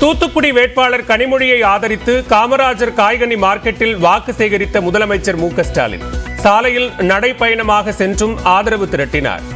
தூத்துக்குடி வேட்பாளர் கனிமொழியை ஆதரித்து காமராஜர் காய்கனி மார்க்கெட்டில் வாக்கு சேகரித்த முதலமைச்சர் மு.க. ஸ்டாலின் சாலையில் நடைபயணமாக சென்றும் ஆதரவு திரட்டினார்.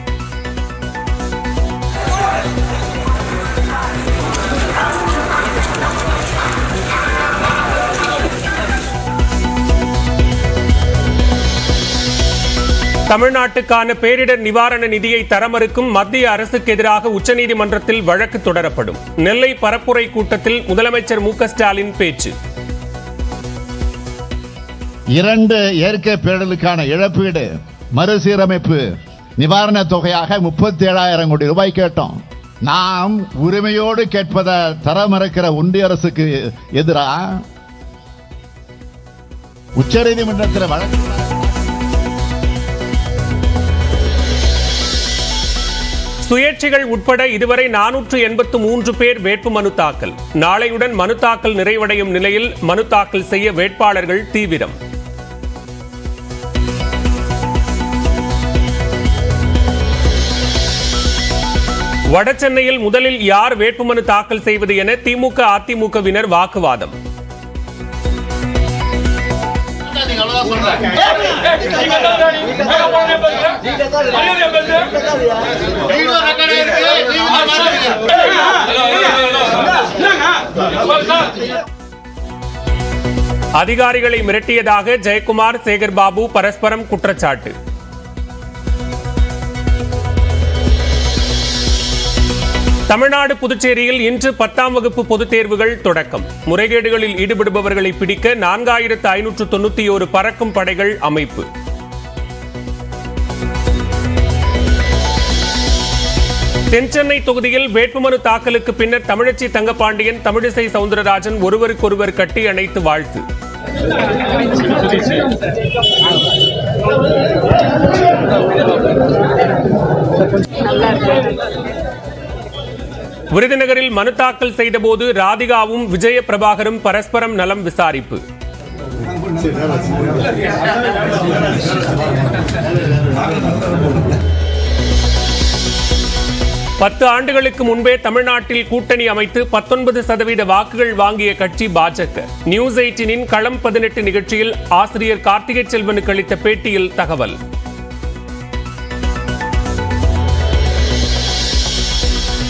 தமிழ்நாட்டுக்கான பேரிடர் நிவாரண நிதியை தர மறுக்கும் மத்திய அரசுக்கு எதிராக உச்சநீதிமன்றத்தில் வழக்கு தொடரப்படும். நெல்லை பரப்புரை கூட்டத்தில் முதலமைச்சர் மு.க. ஸ்டாலின் பேச்சு. 2 இயற்கை பேரிடர்களுக்கான இழப்பீடு மறுசீரமைப்பு நிவாரண தொகையாக 37,000 கோடி ரூபாய் கேட்டோம். நாம் உரிமையோடு கேட்பதை தர மறுக்கிற ஒன்றிய அரசுக்கு எதிராக உச்சநீதிமன்றத்தில் வழக்கு. சுயேட்சைகள் உட்பட இதுவரை 483 பேர் வேட்புமனு தாக்கல். நாளையுடன் மனு தாக்கல் நிறைவடையும் நிலையில் மனு தாக்கல் செய்ய வேட்பாளர்கள் தீவிரம். வடசென்னையில் முதலில் யார் வேட்புமனு தாக்கல் செய்வது என திமுக அதிமுகவினர் வாக்குவாதம். அதிகாரிகளை மிரட்டியதாக ஜெயக்குமார், சேகர்பாபு பரஸ்பரம் குற்றச்சாட்டு. தமிழ்நாடு புதுச்சேரியில் இன்று 10ஆம் வகுப்பு பொதுத் தேர்வுகள் தொடக்கம். முறைகேடுகளில் ஈடுபடுபவர்களை பிடிக்க 4591 பறக்கும் படைகள் அமைப்பு. தென்சென்னை தொகுதியில் வேட்புமனு தாக்கலுக்கு பின்னர் தமிழச்சி தங்கபாண்டியன், தமிழிசை சவுந்தரராஜன் ஒருவருக்கொருவர் கட்டி அணைத்து வாழ்த்து. விருதுநகரில் மனு தாக்கல் செய்தபோது ராதிகாவும் விஜய பிரபாகரும் பரஸ்பரம் நலம் விசாரிப்பு. பத்து ஆண்டுகளுக்கு முன்பே தமிழ்நாட்டில் கூட்டணி அமைத்து 19% வாக்குகள் வாங்கிய கட்சி பாஜக. நியூஸ் 18 களம் 18 நிகழ்ச்சியில் ஆசிரியர் கார்த்திகை செல்வனுக்கு அளித்த பேட்டியில் தகவல்.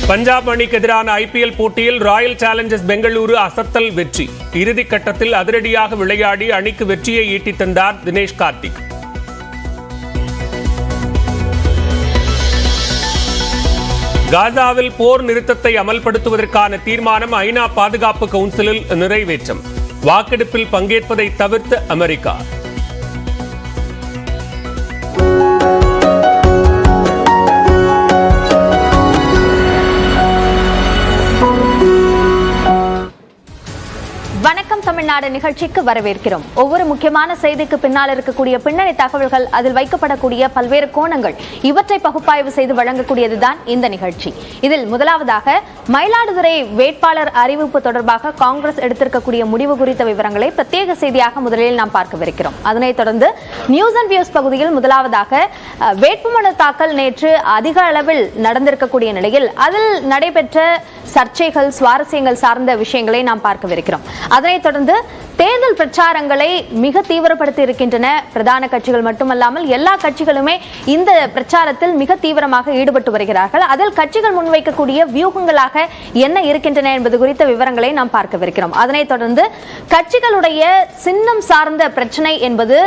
பஞ்சாப் அணிக்கு எதிரான ஐபிஎல் போட்டியில் ராயல் சேலஞ்சர்ஸ் பெங்களூரு அசத்தல் வெற்றி. இறுதிக் கட்டத்தில் அதிரடியாக விளையாடி அணிக்கு வெற்றியை ஈட்டித் தந்தார் தினேஷ் கார்த்திக். காசாவில் போர் நிறுத்தத்தை அமல்படுத்துவதற்கான தீர்மானம் ஐநா பாதுகாப்பு கவுன்சிலில் நிறைவேற்றம். வாக்கெடுப்பில் பங்கேற்பதை தவிர்த்த அமெரிக்கா. வணக்கம் தமிழ்நாடு நிகழ்ச்சிக்கு வரவேற்கிறோம். ஒவ்வொரு முக்கியமான செய்திக்கு பின்னால் இருக்கக்கூடிய பின்னணி தகவல்கள், அதில் வைக்கப்படக்கூடிய பல்வேறு கோணங்கள், இவற்றை பகுப்பாய்வு செய்து வழங்கக்கூடியதுதான் இந்த நிகழ்ச்சி. இதில் முதலாவதாக மயிலாடுதுறை வேட்பாளர் அறிவிப்பு தொடர்பாக காங்கிரஸ் எடுத்திருக்கக்கூடிய முடிவு குறித்த விவரங்களை பிரத்யேக செய்தியாக முதலில் நாம் பார்க்கவிருக்கிறோம். அதனைத் தொடர்ந்து நியூஸ் அண்ட் வியூஸ் பகுதியில் முதலாவதாக வேட்புமனு தாக்கல் நேற்று அதிக அளவில் நடந்திருக்கக்கூடிய நிலையில் அதில் நடைபெற்ற சர்ச்சைகள், சுவாரஸ்யங்கள் சார்ந்த விஷயங்களை நாம் பார்க்கவிருக்கிறோம். அதனைத் தொடர்ந்து தேர்தல் பிரச்சாரங்களை மிக தீவிரப்படுத்தி இருக்கின்றன பிரதான கட்சிகள் மட்டுமல்லாமல் எல்லா கட்சிகளுமே இந்த பிரச்சாரத்தில் மிக தீவிரமாக ஈடுபட்டு வருகிறார்கள். அதில் கட்சிகள் முன்வைக்கக்கூடிய வியூகங்களாக என்ன இருக்கின்றன என்பது குறித்த விவரங்களை நாம் பார்க்கவிருக்கிறோம். அதனைத் தொடர்ந்து கட்சிகளுடைய சின்னம் சார்ந்த பிரச்சனை என்பது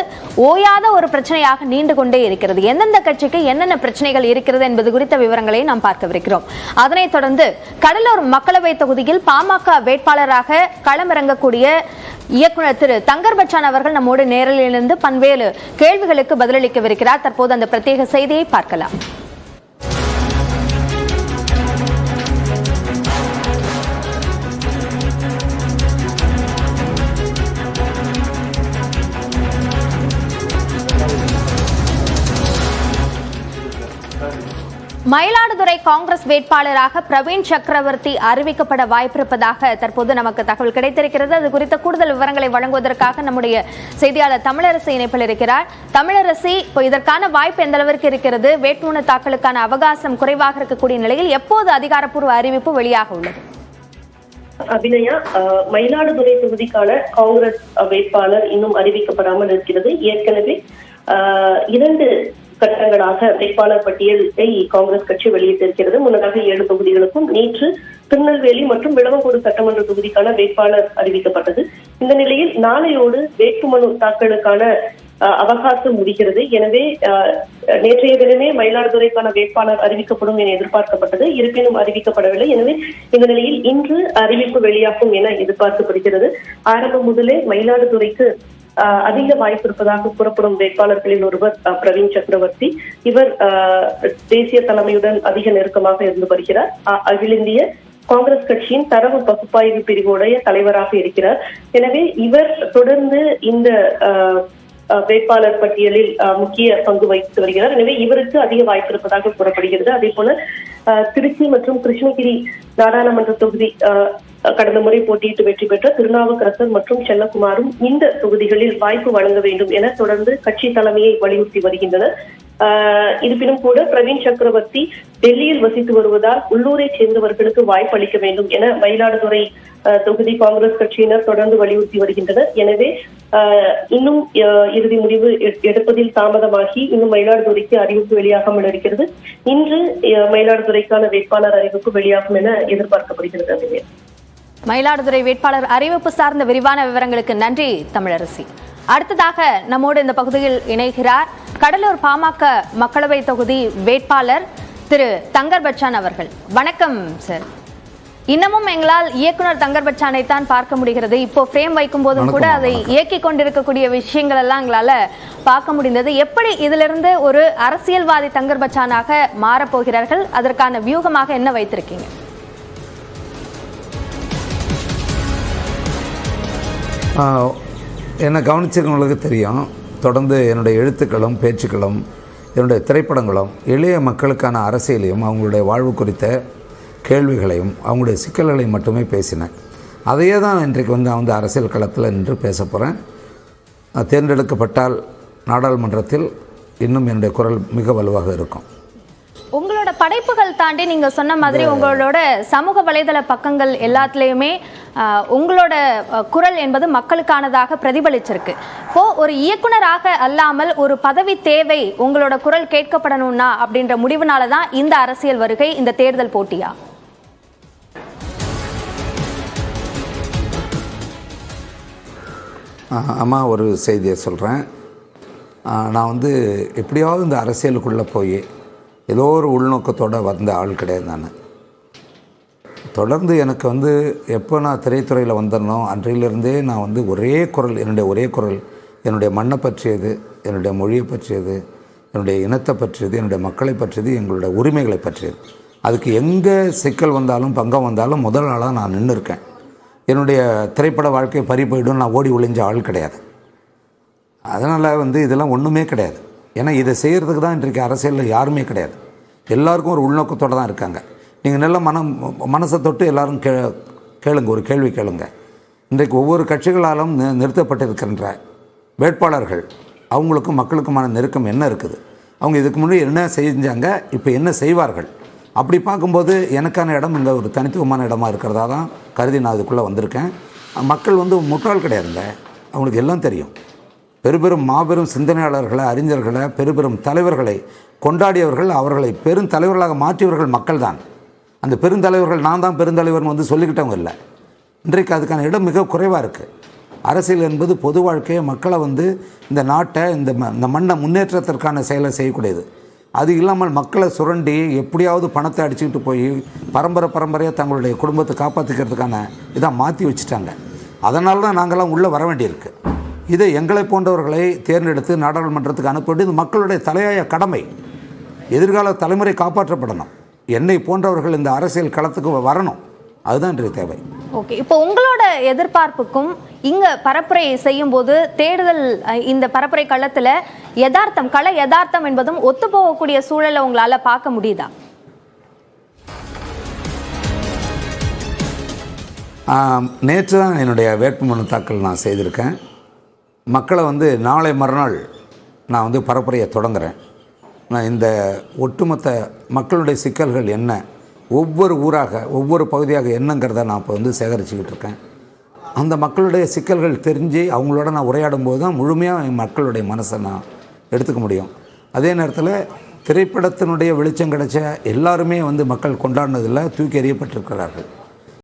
ஓயாத ஒரு பிரச்சனையாக நீண்டு கொண்டே இருக்கிறது. எந்தெந்த கட்சிக்கு என்னென்ன பிரச்சனைகள் இருக்கிறது என்பது குறித்த விவரங்களை நாம் பார்க்கவிருக்கிறோம். அதனைத் தொடர்ந்து கடலூர் மக்களவை தொகுதியில் பாமக வேட்பாளராக களமிறங்கக்கூடிய இயக்குனர் திரு தங்கர் பச்சான் அவர்கள் நம்மோடு நேரலிலிருந்து பல்வேறு கேள்விகளுக்கு பதிலளிக்கவிருக்கிறார். தற்போது அந்த பிரத்யேக செய்தியை பார்க்கலாம். மயிலாடுதுறை காங்கிரஸ் வேட்பாளராக பிரவீன் சக்கரவர்த்தி அறிவிக்கப்பட வாய்ப்பிருப்பதாக தற்போது நமக்கு தகவல் கிடைத்திருக்கிறது. அது குறித்த கூடுதல் விவரங்களை வழங்குவதற்காக நம்முடைய செய்தியாளர் தமிழரசி இணைப்பில் இருக்கிறார். தமிழரசி, இதற்கான வாய்ப்பு எந்த அளவிற்கு இருக்கிறது? வேட்புமனு தாக்கலுக்கான அவகாசம் குறைவாக இருக்கக்கூடிய நிலையில் எப்போது அதிகாரப்பூர்வ அறிவிப்பு வெளியாக உள்ளது? அபிநயா, மயிலாடுதுறை தொகுதிக்கான காங்கிரஸ் வேட்பாளர் இன்னும் அறிவிக்கப்படாமல் இருக்கிறது. ஏற்கனவே 2 கட்டங்களாக வேட்பாளர் பட்டியலை காங்கிரஸ் கட்சி வெளியிட்டிருக்கிறது. முன்னதாக 7 தொகுதிகளுக்கும் நேற்று திருநெல்வேலி மற்றும் விளவங்கோடு சட்டமன்ற தொகுதிக்கான வேட்பாளர் அறிவிக்கப்பட்டது. இந்த நிலையில் நாளையோடு வேட்புமனு தாக்கலுக்கான அவகாசம் முடிகிறது. எனவே நேற்றைய தினமே மயிலாடுதுறைக்கான வேட்பாளர் அறிவிக்கப்படும் என எதிர்பார்க்கப்பட்டது. இருப்பினும் அறிவிக்கப்படவில்லை. எனவே இந்த நிலையில் இன்று அறிவிப்பு வெளியாகும் என எதிர்பார்க்கப்படுகிறது. ஆரம்பம் முதலே மயிலாடுதுறைக்கு அதிக வாய்ப்பு இருப்பதாக கூறப்படும் வேட்பாளர்களில் ஒருவர் பிரவீன் சக்கரவர்த்தி. இவர் தேசிய தலைமையுடன் அதிக நெருக்கமாக இருந்து வருகிறார். அகில இந்திய காங்கிரஸ் கட்சியின் தரவு பகுப்பாய்வு பிரிவுடைய தலைவராக இருக்கிறார். எனவே இவர் தொடர்ந்து இந்த வேட்பாளர் பட்டியலில் முக்கிய பங்கு வகித்து வருகிறார். எனவே இவருக்கு அதிக வாய்ப்பு இருப்பதாக கூறப்படுகிறது. அதே போல திருச்சி மற்றும் கிருஷ்ணகிரி நாடாளுமன்ற தொகுதி கடந்த முறை போட்டியிட்டு வெற்றி பெற்ற திருநாவுக்கரசர் மற்றும் செல்லகுமாரும் இந்த தொகுதிகளில் வாய்ப்பு வழங்க வேண்டும் என தொடர்ந்து கட்சி தலைமையை வலியுறுத்தி வருகின்றனர். இருப்பினும் கூட பிரவீன் சக்கரவர்த்தி டெல்லியில் வசித்து வருவதால் உள்ளூரை சேர்ந்தவர்களுக்கு வாய்ப்பு அளிக்க வேண்டும் என மயிலாடுதுறை தொகுதி காங்கிரஸ் கட்சியினர் தொடர்ந்து வலியுறுத்தி வருகின்றனர். எனவே இன்னும் இறுதி முடிவு எடுப்பதில் தாமதமாகி இன்னும் மயிலாடுதுறைக்கு அறிவிப்பு வெளியாகாமல் இருக்கிறது. இன்று மயிலாடுதுறைக்கான வேட்பாளர் அறிவிப்பு வெளியாகும் என எதிர்பார்க்கப்படுகிறது. மயிலாடுதுறை வேட்பாளர் அறிவிப்பு சார்ந்த விரிவான விவரங்களுக்கு நன்றி தமிழரசி. அடுத்ததாக நம்மோடு இந்த பகுதியில் இணைகிறார் கடலூர் பாமக மக்களவை தொகுதி வேட்பாளர் திரு தங்கர் பச்சான் அவர்கள். வணக்கம் சார். இன்னமும் எங்களால் இயக்குனர் தங்கர் பச்சானை தான் பார்க்க முடிகிறது. இப்போ ஃப்ரேம் வைக்கும் போதும் கூட அதை இயக்கிக் கொண்டிருக்கக்கூடிய விஷயங்கள் எல்லாம் எங்களால பார்க்க முடிந்தது. எப்படி இதிலிருந்து ஒரு அரசியல்வாதி தங்கர் பச்சானாக மாறப்போகிறார்கள்? அதற்கான வியூகமாக என்ன வைத்திருக்கீங்க? என்னை கவனிச்சிருக்கவங்களுக்கு தெரியும். தொடர்ந்து என்னுடைய எழுத்துக்களும் பேச்சுக்களும் என்னுடைய திரைப்படங்களும் எளிய மக்களுக்கான அரசியலையும் அவங்களுடைய வாழ்வு குறித்த கேள்விகளையும் அவங்களுடைய சிக்கல்களையும் மட்டுமே பேசினேன். அதையே தான் இன்றைக்கு நான் அரசியல் களத்தில் நின்று பேச போகிறேன். தேர்ந்தெடுக்கப்பட்டால் நாடாளுமன்றத்தில் இன்னும் என்னுடைய குரல் மிக வலுவாக இருக்கும். உங்களோட படைப்புகள் தாண்டி நீங்க சொன்ன மாதிரி உங்களோட சமூக வலைதள பக்கங்கள் எல்லாத்துலயுமே உங்களோட குரல் என்பது மக்களுக்கானதாக பிரதிபலிச்சிருக்கு. இப்போ ஒரு இயக்குனராக அல்லாமல் ஒரு பதவி தேவை, உங்களோட குரல் கேட்கப்படணும்னா அப்படின்ற முடிவுனாலதான் இந்த அரசியல் வருகை, இந்த தேர்தல் போட்டியா? அம்மா, ஒரு செய்தியை சொல்கிறேன். நான் எப்படியாவது இந்த அரசியலுக்குள்ளே போய் ஏதோ ஒரு உள்நோக்கத்தோடு வந்த ஆள் கிடையாது. நான் தொடர்ந்து எனக்கு எப்போ நான் திரைத்துறையில் வந்தேனோ அன்றையிலிருந்தே நான் ஒரே குரல், என்னுடைய மண்ணை பற்றியது, என்னுடைய மொழியை பற்றியது, என்னுடைய இனத்தை பற்றியது, என்னுடைய மக்களை பற்றியது, எங்களுடைய உரிமைகளை பற்றியது. அதுக்கு எங்கே சிக்கல் வந்தாலும் பங்கம் வந்தாலும் முதல் ஆளாக நான் நின்று இருக்கேன். என்னுடைய திரைப்பட வாழ்க்கை பறி போயிடும் நான் ஓடி ஒளிஞ்ச ஆள் கிடையாது. அதனால் இதெல்லாம் ஒன்றுமே கிடையாது. ஏன்னா இதை செய்கிறதுக்கு தான் இன்றைக்கு அரசியலில் யாருமே கிடையாது. எல்லாருக்கும் ஒரு உள்நோக்கத்தோடு தான் இருக்காங்க. நீங்கள் நல்ல மனசை தொட்டு எல்லோரும் கேளுங்க, ஒரு கேள்வி கேளுங்க. இன்றைக்கு ஒவ்வொரு கட்சிகளாலும் நிறுத்தப்பட்டிருக்கின்ற வேட்பாளர்கள் அவங்களுக்கும் மக்களுக்குமான நெருக்கம் என்ன இருக்குது, அவங்க இதுக்கு முன்னாடி என்ன செஞ்சாங்க, இப்போ என்ன செய்வார்கள், அப்படி பார்க்கும்போது எனக்கான இடம் இந்த ஒரு தனித்துவமான இடமா இருக்கிறதா தான் கருதி நான் இதுக்குள்ளே வந்திருக்கேன். மக்கள் முட்டாள் கிடையாதுங்க, அவங்களுக்கு எல்லாம் தெரியும். பெருபெரும் மாபெரும் சிந்தனையாளர்களை, அறிஞர்களை, பெருபெரும் தலைவர்களை கொண்டாடியவர்கள், அவர்களை பெருந்தலைவர்களாக மாற்றியவர்கள் மக்கள் தான். அந்த பெருந்தலைவர்கள் நான் தான் பெருந்தலைவர்னு சொல்லிக்கிட்டவங்க இல்லை. இன்றைக்கு அதுக்கான இடம் மிக குறைவாக இருக்குது. அரசியல் என்பது பொது வாழ்க்கையை, மக்களை இந்த நாட்டை, இந்த மண்ணை முன்னேற்றத்திற்கான செயலை செய்யக்கூடியது. அது இல்லாமல் மக்களை சுரண்டி எப்படியாவது பணத்தை அடிச்சுக்கிட்டு போய் பரம்பரையாக தங்களுடைய குடும்பத்தை காப்பாற்றிக்கிறதுக்கான இதை மாற்றி வச்சுட்டாங்க. அதனால தான் நாங்கள்லாம் உள்ளே வர வேண்டியிருக்கு. இதை எங்களை போன்றவர்களை தேர்ந்தெடுத்து நாடாளுமன்றத்துக்கு அனுப்பி இது மக்களுடைய தலையாய கடமை. எதிர்கால தலைமுறை காப்பாற்றப்படணும். என்னை போன்றவர்கள் இந்த அரசியல் களத்துக்கு வரணும். அதுதான் இன்றைய தேவை. ஓகே, இப்போ உங்களோட எதிர்பார்ப்புக்கும் இங்க பரப்புரை செய்யும் போது தேர்தல் இந்த பரப்புரை களத்துல கள யதார்த்தம் என்பதும் ஒத்து போகக்கூடிய சூழலை உங்களால பார்க்க முடியுதா? நேற்று தான் என்னுடைய வேட்புமனு தாக்கல் நான் செய்திருக்கேன். மக்களை நாளை மறுநாள் நான் பரப்புரையை தொடங்குறேன். நான் இந்த ஒட்டுமொத்த மக்களுடைய சிக்கல்கள் என்ன, ஒவ்வொரு ஊராக ஒவ்வொரு பகுதியாக என்னங்கிறத நான் இப்போ வந்து சேகரிச்சுக்கிட்டு இருக்கேன். அந்த மக்களுடைய சிக்கல்கள் தெரிஞ்சு அவங்களோட நான் உரையாடும் போது தான் முழுமையாக என் மக்களுடைய மனசை நான் எடுத்துக்க முடியும். அதே நேரத்தில் திரைப்படத்தினுடைய வெளிச்சம் கிடைச்ச எல்லாருமே வந்து மக்கள் கொண்டாடினதில் தூக்கி எறியப்பட்டிருக்கிறார்கள்.